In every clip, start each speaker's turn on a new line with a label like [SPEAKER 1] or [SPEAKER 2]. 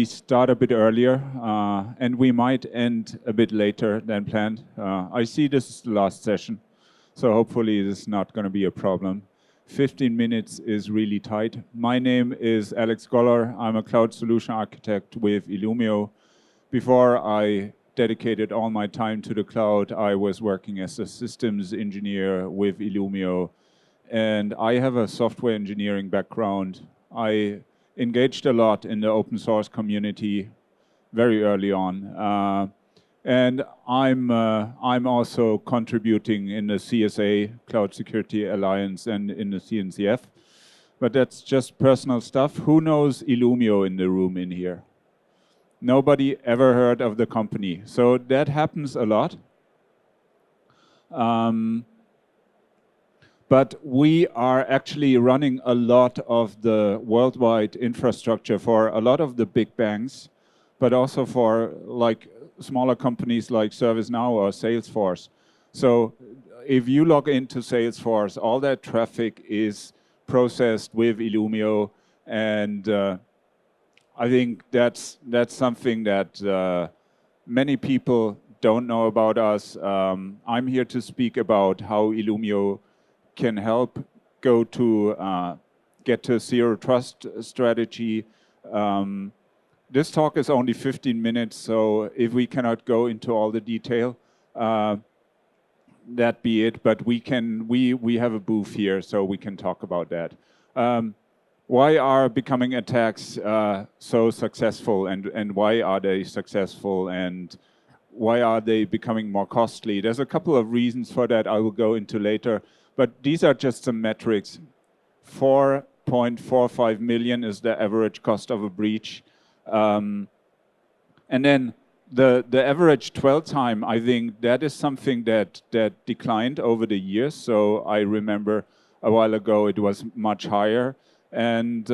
[SPEAKER 1] start a bit earlier, and we might end a bit later than planned. I see this is the last session, so hopefully this is not going to be a problem. 15 minutes is really tight. My name is Alex Goller. I'm a cloud solution architect with Illumio. Before I dedicated all my time to the cloud, I was working as a systems engineer with Illumio, and I have a software engineering background. I engaged a lot in the open source community very early on. And I'm also contributing in the CSA, Cloud Security Alliance, and in the CNCF. But that's just personal stuff. Who knows Illumio in the room in here? Nobody ever heard of the company. So that happens a lot. But we are actually running a lot of the worldwide infrastructure for a lot of the big banks, but also for like smaller companies like ServiceNow or Salesforce. So if you log into Salesforce, all that traffic is processed with Illumio, and I think that's something that many people don't know about us. I'm here to speak about how Illumio can help get to a zero trust strategy. This talk is only 15 minutes, so if we cannot go into all the detail, that be it. But we have a booth here, so we can talk about that. Why are becoming attacks so successful, and why are they successful, and why are they becoming more costly? There's a couple of reasons for that I will go into later. But these are just some metrics. 4.45 million is the average cost of a breach. And then the average dwell time, I think that is something that declined over the years. So I remember a while ago it was much higher. And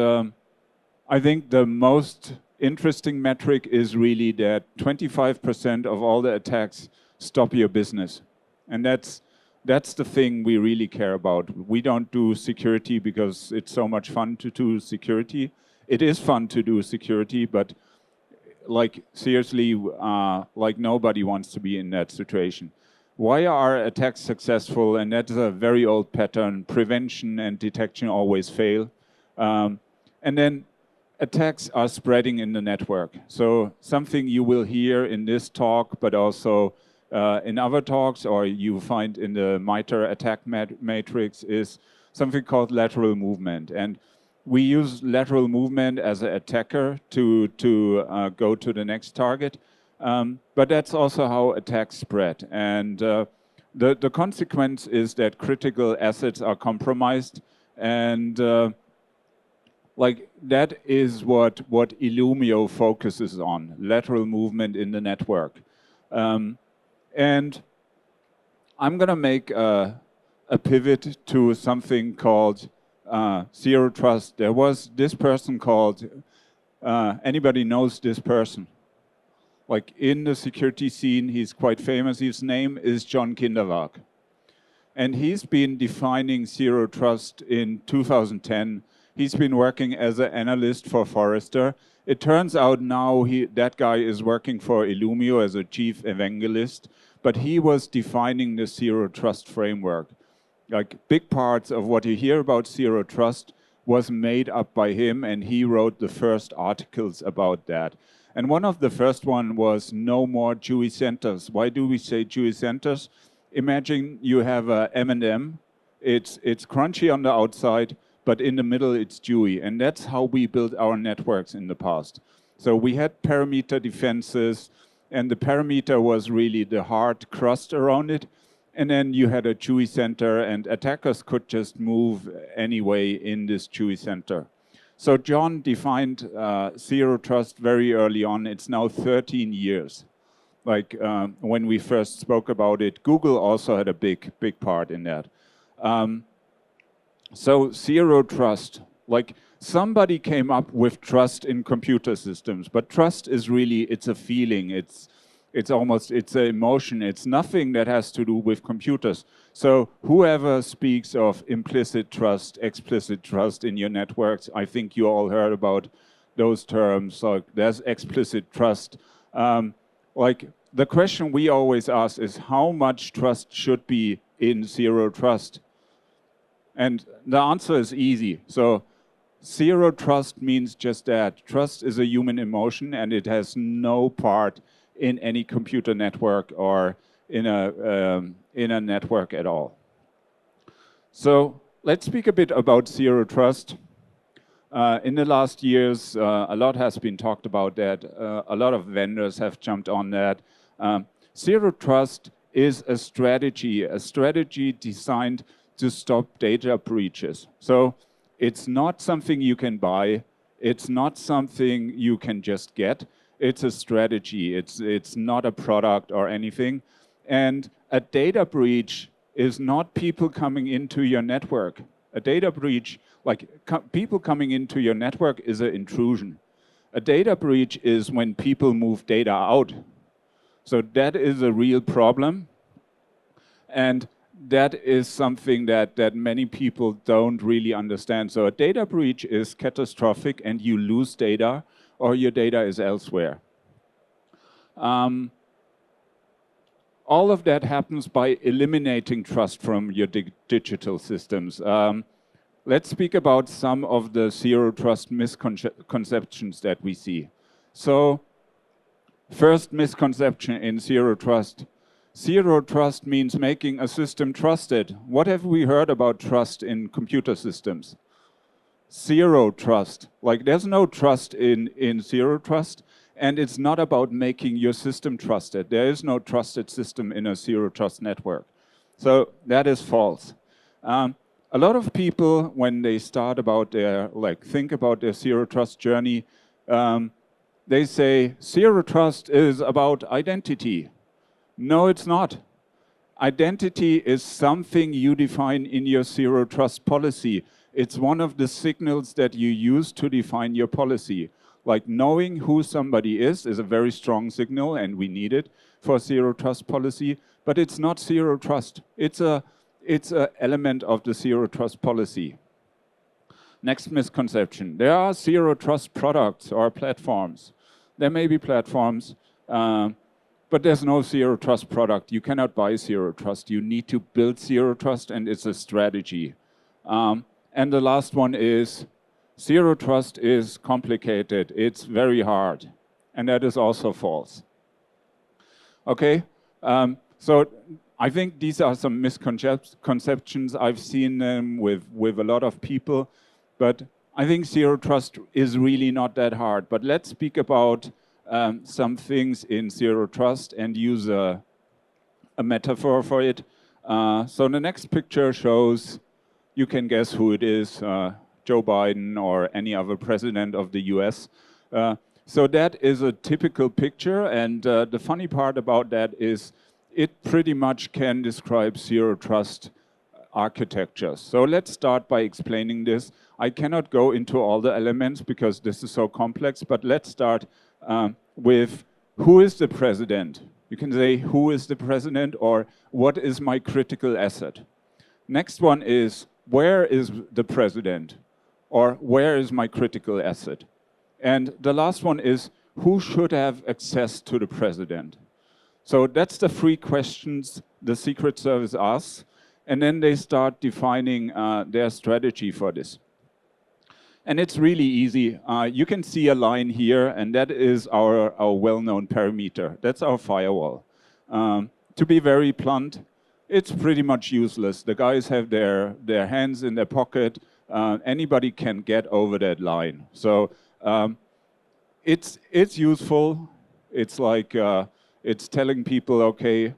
[SPEAKER 1] I think the most interesting metric is really that 25% of all the attacks stop your business. And that's the thing we really care about. We don't do security because it's so much fun to do security. It is fun to do security, but like seriously, like nobody wants to be in that situation. Why are attacks successful? And that's a very old pattern. Prevention and detection always fail. And then attacks are spreading in the network. So something you will hear in this talk, but also in other talks, or you find in the MITRE attack matrix, is something called lateral movement. And we use lateral movement as an attacker to go to the next target. But that's also how attacks spread. And the consequence is that critical assets are compromised. And like that is what Illumio focuses on, lateral movement in the network. And I'm going to make a pivot to something called Zero Trust. There was this person called, anybody knows this person? Like in the security scene, he's quite famous. His name is John Kinderwag. And he's been defining Zero Trust in 2010. He's been working as an analyst for Forrester. It turns out now that guy is working for Illumio as a chief evangelist, but he was defining the Zero Trust framework. Like big parts of what you hear about Zero Trust was made up by him, and he wrote the first articles about that. And one of the first one was no more Dewey centers. Why do we say Dewey centers? Imagine you have a M&M. It's crunchy on the outside, but in the middle it's dewy. And that's how we built our networks in the past. So we had parameter defenses, and the parameter was really the hard crust around it. And then you had a dewy center, and attackers could just move anyway in this dewy center. So John defined Zero Trust very early on. It's now 13 years. Like when we first spoke about it, Google also had a big part in that. So Zero Trust, like somebody came up with trust in computer systems, but trust is really, it's a feeling, it's an emotion, it's nothing that has to do with computers. So whoever speaks of implicit trust, explicit trust in your networks, I think you all heard about those terms. Like there's explicit trust. Like the question we always ask is how much trust should be in zero trust? And the answer is easy. So zero trust means just that. Trust is a human emotion and it has no part in any computer network or in a network at all. So let's speak a bit about zero trust. In the last years, a lot has been talked about that. A lot of vendors have jumped on that. Zero trust is a strategy designed to stop data breaches. So it's not something you can buy. It's not something you can just get. It's a strategy. It's not a product or anything. And a data breach is not people coming into your network. A data breach, like people coming into your network, is an intrusion. A data breach is when people move data out. So that is a real problem. And that is something that many people don't really understand. So a data breach is catastrophic and you lose data or your data is elsewhere. All of that happens by eliminating trust from your digital systems. Let's speak about some of the zero trust misconceptions that we see. So, first misconception in zero trust. Zero trust means making a system trusted. What have we heard about trust in computer systems? Zero trust. Like there's no trust in zero trust. And it's not about making your system trusted. There is no trusted system in a zero trust network. So that is false. A lot of people, when they start about their, think about their zero trust journey, they say zero trust is about identity. No, it's not. Identity is something you define in your zero trust policy. It's one of the signals that you use to define your policy. Like knowing who somebody is a very strong signal, and we need it for zero trust policy, but it's not zero trust. It's an element of the zero trust policy. Next misconception. There are zero trust products or platforms. There may be platforms, but there's no zero trust product. You cannot buy zero trust. You need to build zero trust, and it's a strategy. And the last one is, zero trust is complicated. It's very hard. And that is also false. Okay, so I think these are some misconceptions. I've seen them with a lot of people, but I think zero trust is really not that hard. But let's speak about some things in zero trust and use a metaphor for it. So the next picture shows, you can guess who it is, Joe Biden or any other president of the US. So that is a typical picture, and the funny part about that is it pretty much can describe zero trust architecture. So let's start by explaining this. I cannot go into all the elements because this is so complex, but let's start with who is the president? You can say who is the president or what is my critical asset? Next one is where is the president? Or where is my critical asset? And the last one is, who should have access to the president? So that's the three questions the Secret Service asks, and then they start defining their strategy for this. And it's really easy. You can see a line here, and that is our well-known perimeter. That's our firewall. To be very blunt, it's pretty much useless. The guys have their hands in their pocket. Anybody can get over that line. So it's useful. It's like it's telling people, okay,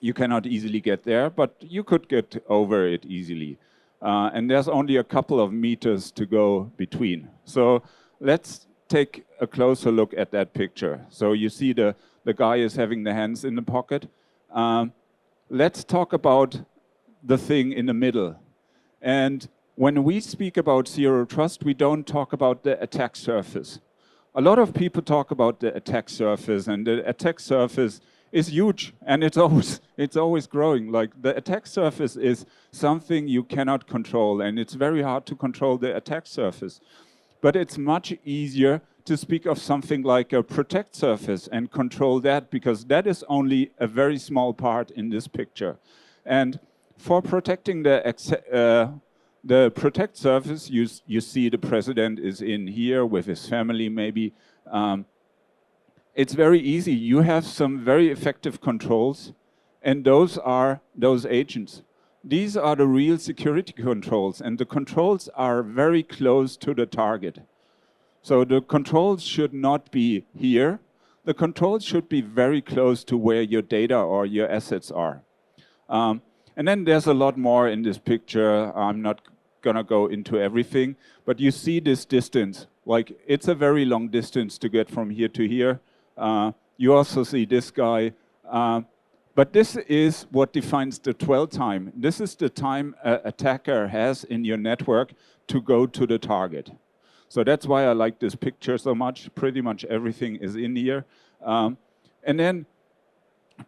[SPEAKER 1] you cannot easily get there, but you could get over it easily. And there's only a couple of meters to go between. So let's take a closer look at that picture. So you see the guy is having the hands in the pocket. Let's talk about the thing in the middle. And when we speak about zero trust, we don't talk about the attack surface. A lot of people talk about the attack surface, and the attack surface is huge, and it's always growing. Like the attack surface is something you cannot control, and it's very hard to control the attack surface. But it's much easier to speak of something like a protect surface and control that, because that is only a very small part in this picture. And for protecting the protect surface, you see the president is in here with his family maybe. It's very easy. You have some very effective controls, and those are those agents. These are the real security controls, and the controls are very close to the target. So the controls should not be here. The controls should be very close to where your data or your assets are. And then there's a lot more in this picture. I'm not gonna go into everything, but you see this distance. Like, it's a very long distance to get from here to here. You also see this guy. But this is what defines the dwell time. This is the time an attacker has in your network to go to the target. So that's why I like this picture so much. Pretty much everything is in here. And then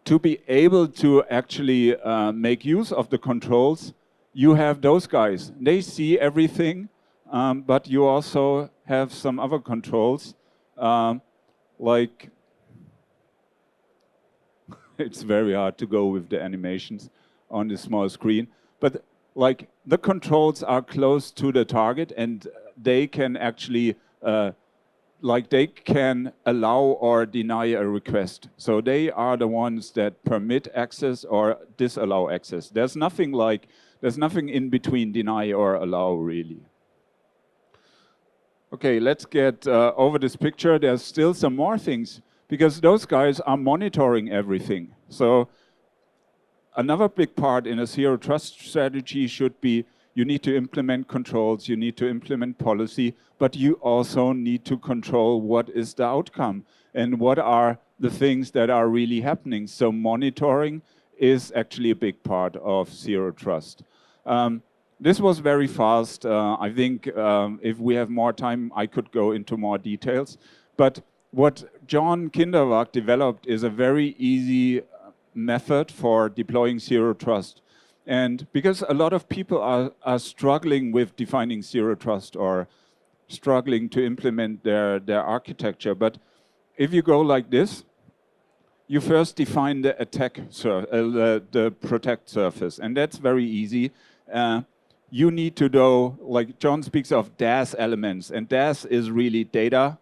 [SPEAKER 1] to be able to actually make use of the controls, you have those guys. They see everything, but you also have some other controls, like it's very hard to go with the animations on the small screen. But like, the controls are close to the target, and they can actually, they can allow or deny a request. So they are the ones that permit access or disallow access. There's nothing in between deny or allow, really. Okay, let's get over this picture. There's still some more things, because those guys are monitoring everything. So another big part in a zero trust strategy should be, you need to implement controls, you need to implement policy, but you also need to control what is the outcome and what are the things that are really happening. So monitoring is actually a big part of zero trust. This was very fast. I think if we have more time, I could go into more details. But what John Kinderwag developed is a very easy method for deploying zero trust. And because a lot of people are struggling with defining zero trust or struggling to implement their architecture. But if you go like this, you first define the the protect surface, and that's very easy. You need to know, like John speaks of DAS elements, and DAS is really data,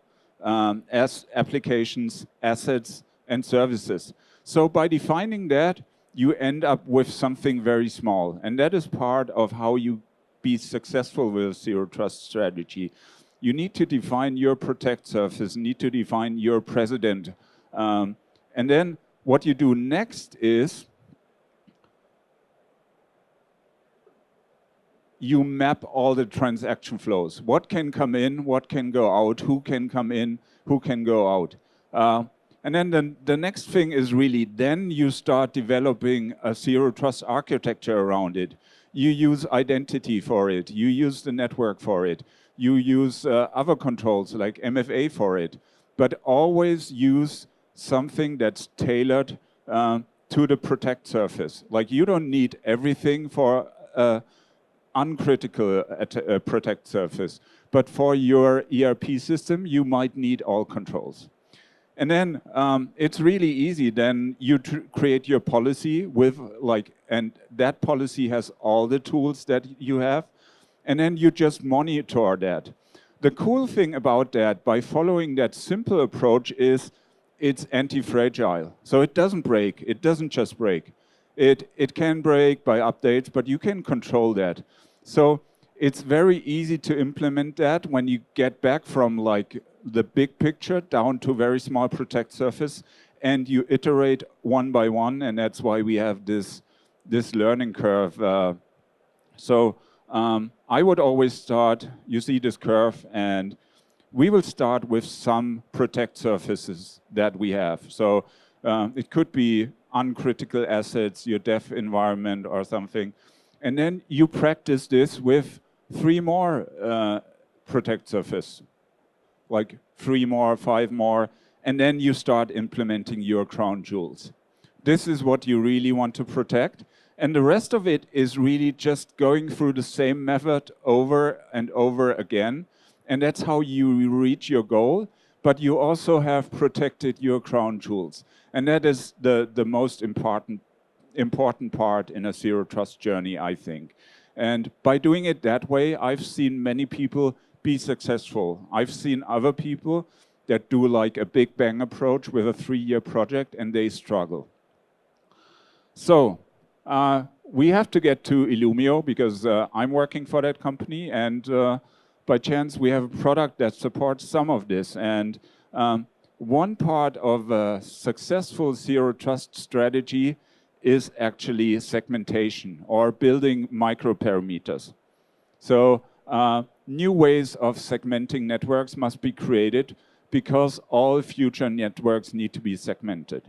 [SPEAKER 1] as applications, assets, and services. So by defining that, you end up with something very small, and that is part of how you be successful with a zero trust strategy. You need to define your protect surface, need to define your president, and then what you do next is you map all the transaction flows. What can come in, what can go out, who can come in, who can go out. And then the next thing is really, then you start developing a zero trust architecture around it. You use identity for it, you use the network for it, you use other controls like MFA for it, but always use something that's tailored to the protect surface. Like, you don't need everything for uncritical protect surface, but for your ERP system, you might need all controls. And then it's really easy. Then you create your policy with and that policy has all the tools that you have, and then you just monitor that. The cool thing about that, by following that simple approach, is it's anti-fragile. So it doesn't break. It doesn't just break. It can break by updates, but you can control that. So it's very easy to implement that when you get back from the big picture down to very small protect surface, and you iterate one by one, and that's why we have this learning curve. So I would always start, you see this curve, and we will start with some protect surfaces that we have. So it could be uncritical assets, your dev environment or something. And then you practice this with 3 more protect surface, like 3 more, 5 more, and then you start implementing your crown jewels. This is what you really want to protect. And the rest of it is really just going through the same method over and over again and that's how you reach your goal, but you also have protected your crown jewels. And that is the most important part in a zero trust journey, I think. And by doing it that way, I've seen many people be successful. I've seen other people that do like a big bang approach with a 3-year project and they struggle. So we have to get to Illumio because I'm working for that company, and by chance we have a product that supports some of this. And one part of a successful zero trust strategy is actually segmentation or building microparameters. So new ways of segmenting networks must be created because all future networks need to be segmented.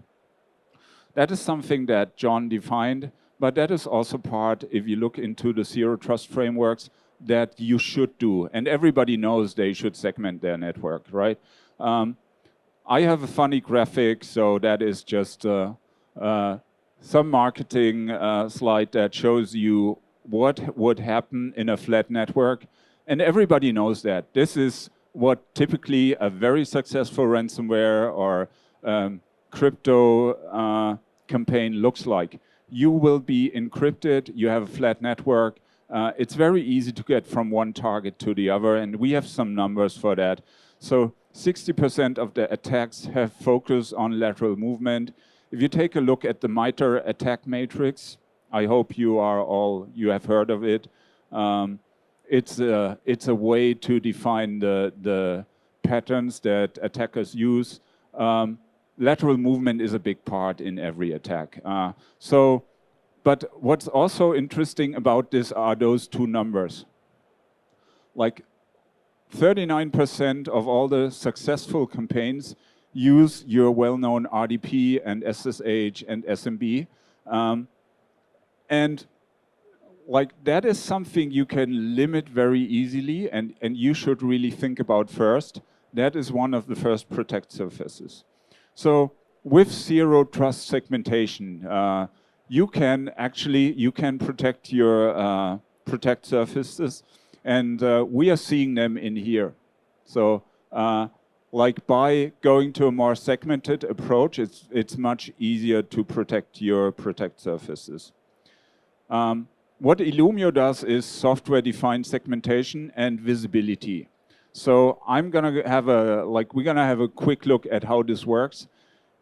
[SPEAKER 1] That is something that John defined, but that is also part, if you look into the zero trust frameworks, that you should do. And everybody knows they should segment their network, right? I have a funny graphic, so that is just some marketing slide that shows you what would happen in a flat network. And everybody knows that. This is what typically a very successful ransomware or crypto campaign looks like. You will be encrypted, you have a flat network. It's very easy to get from one target to the other, and we have some numbers for that. So 60% of the attacks have focus on lateral movement. If you take a look at the MITRE attack matrix, I hope you have heard of it. It's a way to define the patterns that attackers use. Lateral movement is a big part in every attack. But what's also interesting about this are those two numbers. Like 39% of all the successful campaigns use your well-known RDP and SSH and SMB. And like that is something you can limit very easily and you should really think about first. That is one of the first protect surfaces. So with zero trust segmentation, you can protect your protect surfaces, and we are seeing them in here. So like by going to a more segmented approach, it's much easier to protect your protect surfaces. What Illumio does is software-defined segmentation and visibility. So we're gonna have a quick look at how this works.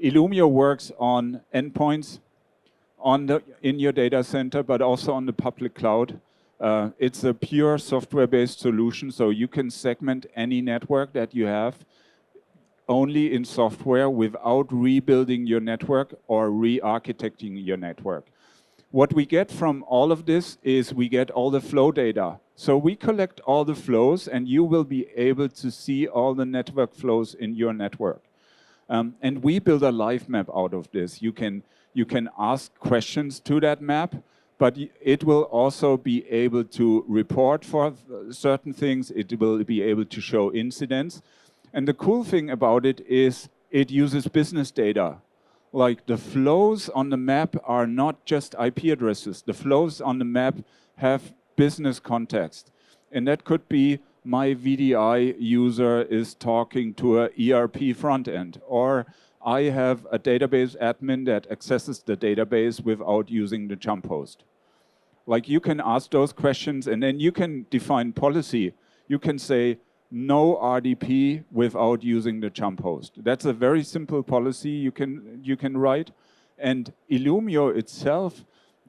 [SPEAKER 1] Illumio works on endpoints in your data center, but also on the public cloud. It's a pure software-based solution, so you can segment any network that you have only in software without rebuilding your network or re-architecting your network. What we get from all of this is we get all the flow data. So we collect all the flows and you will be able to see all the network flows in your network. And we build a live map out of this. You can ask questions to that map, but it will also be able to report for certain things. It will be able to show incidents. And the cool thing about it is it uses business data. Like the flows on the map are not just IP addresses. The flows on the map have business context. And that could be my VDI user is talking to an ERP front end, or I have a database admin that accesses the database without using the jump host. Like you can ask those questions and then you can define policy. You can say no RDP without using the jump host. That's a very simple policy you can write. And Illumio itself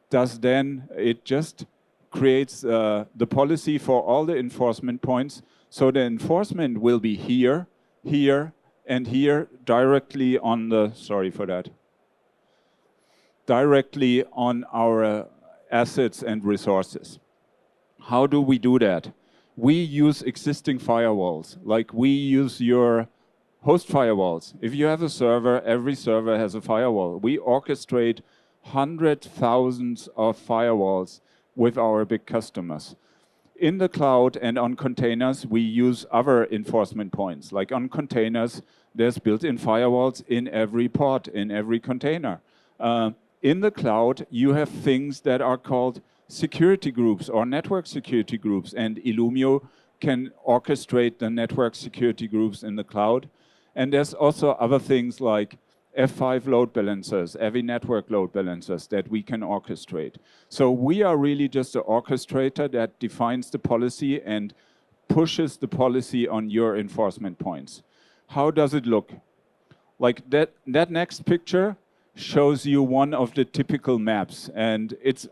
[SPEAKER 1] does then, it just creates the policy for all the enforcement points. So the enforcement will be here, here, and here directly on the, sorry for that, directly on our assets and resources. How do we do that? We use existing firewalls, like we use your host firewalls. If you have a server, every server has a firewall. We orchestrate hundreds, thousands of firewalls with our big customers. In the cloud and on containers, we use other enforcement points. Like on containers, there's built-in firewalls in every pod, in every container. In the cloud, you have things that are called security groups or network security groups, and Illumio can orchestrate the network security groups in the cloud. And there's also other things like F5 load balancers, heavy network load balancers that we can orchestrate. So we are really just an orchestrator that defines the policy and pushes the policy on your enforcement points. How does it look? Like that next picture shows you one of the typical maps. And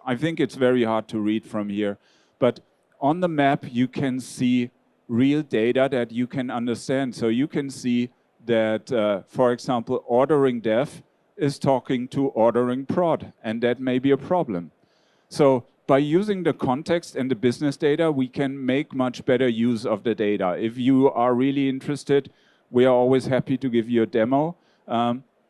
[SPEAKER 1] I think it's very hard to read from here. But on the map, you can see real data that you can understand. So you can see that, for example, ordering dev is talking to ordering prod, and that may be a problem. So by using the context and the business data, we can make much better use of the data. If you are really interested, we are always happy to give you a demo.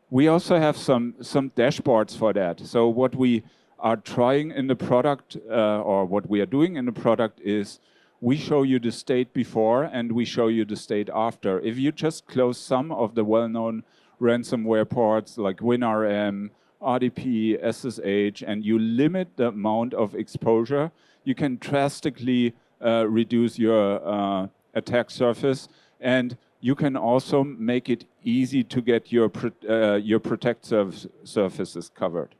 [SPEAKER 1] We also have some dashboards for that. So what we are trying in the product, or what we are doing in the product is we show you the state before and we show you the state after. If you just close some of the well-known ransomware ports like WinRM, RDP, SSH, and you limit the amount of exposure, you can drastically reduce your attack surface, and you can also make it easy to get your protect surfaces covered.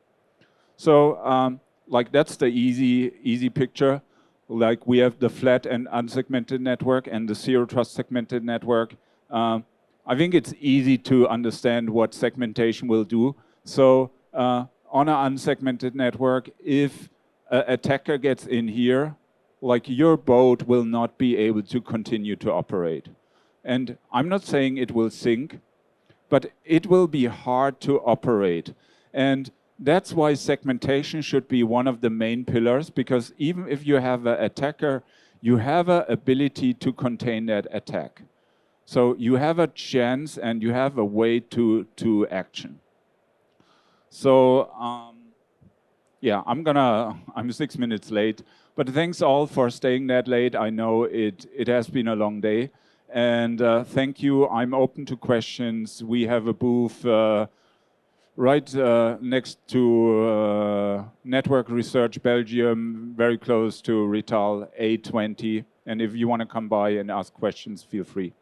[SPEAKER 1] So like that's the easy picture. Like we have the flat and unsegmented network and the Zero Trust Segmented Network. I think it's easy to understand what segmentation will do. So on an unsegmented network, if an attacker gets in here, like your boat will not be able to continue to operate. And I'm not saying it will sink, but it will be hard to operate. And that's why segmentation should be one of the main pillars, because even if you have an attacker, you have an ability to contain that attack. So you have a chance and you have a way to action. So yeah, I'm 6 minutes late, but thanks all for staying that late. I know it has been a long day. And thank you. I'm open to questions. We have a booth right next to Network Research Belgium, very close to Rital A20. And if you want to come by and ask questions, feel free.